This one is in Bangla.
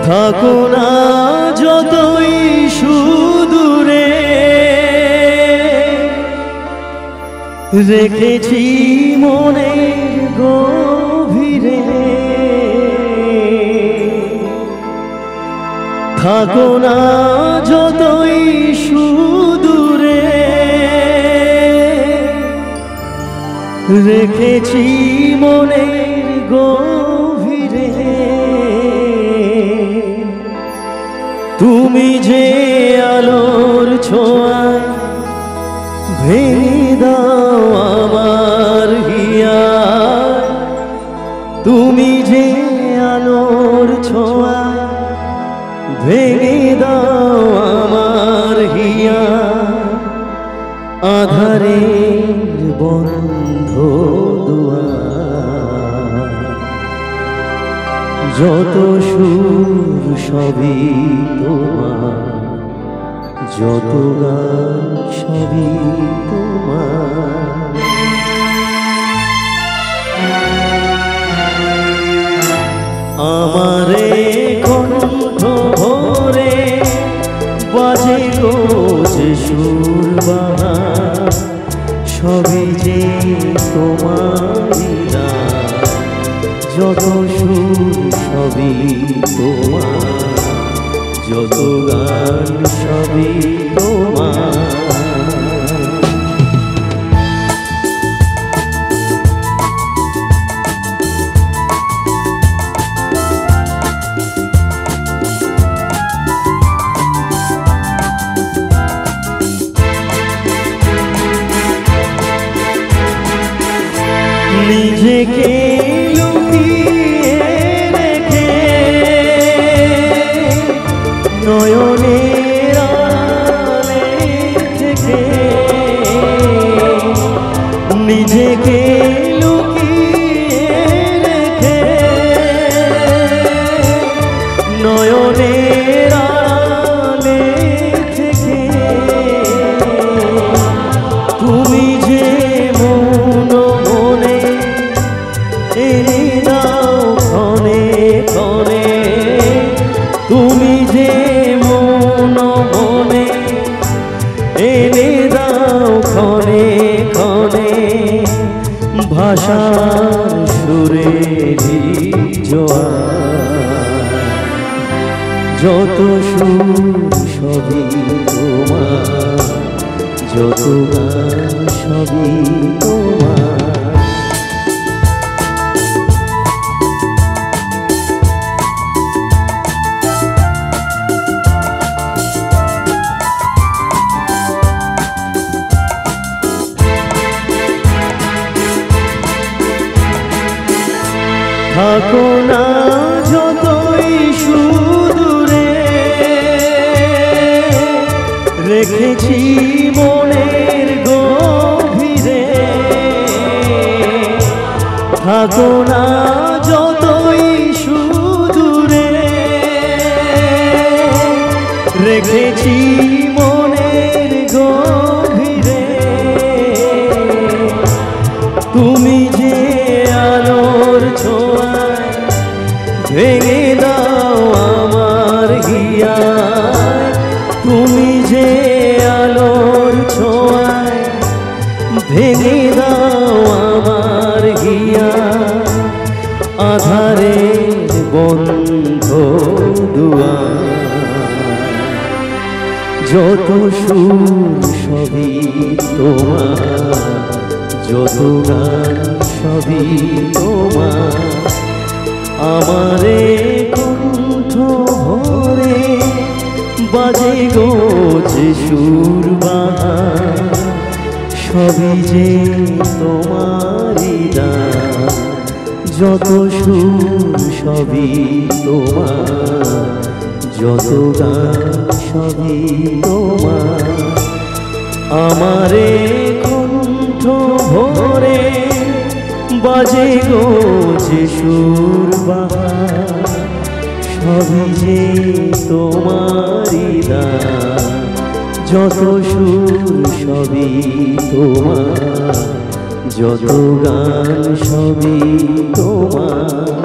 থাকো না যতই সুদূরে, রেখেছি মনের গভীরে। থাকো না যতই সুদূরে, রেখেছি মনের গভীরে। তুমি যে আলোর ছোঁয়ায় ভেঙে দাও আমার হিয়া, তুমি যে আলোর ছোঁয়ায় ভেঙে দাও আমার হিয়া। আধারের বন্ধ দুয়ার, যত সুর সবই তোমার, যত গান সবই তোমার। আমারে কণ্ঠ ভরে বাজে গো যে সুর বাহার, সবই যে তোমারই গান, যত সুর সবই তোমার, যত গান সবই তোমার। নিজেকে লুকিয়ে রেখে নয়নের আড়ালে থেকে, নিজেকে লুকিয়ে রেখে নয়নের আড়ালে থেকে, তুমি যে মন মনে এনে দাও ক্ষণে ক্ষণে, তুমি যে মন মনে এনে দাও ক্ষণে ক্ষণে। ভাষার সুরেলি জোয়ার, যত সুর সবই তোমার, যত গান সবই তোমার। থাকো না যতই সুদূরে, রেখেছি মনের গভীরে। থাকো না যতই সুদূরে, রেখেছি মনের গভীরে। তুমি যে আলোর ছোঁয়ায় ভেঙে দাও আমার হিয়া, তুমি যে আলোর ছোঁয়ায় ভেঙে দাও আমার হিয়া। আধারের বন্ধ দুয়ার, যত সুর সবই তোমার, যত গান সবই তোমার। আমারে কণ্ঠ ভরে বাজে গো যে সুর বাহার, সবই যে তোমারই দান, যত সুর সবই তোমার, যত গান সবই তোমার। আমারে কণ্ঠ ভরে বাজে গো যে সুর বাহার, সবই যে তোমারই দান, যত সুর সবই তোমার, যত গান সবই তোমার।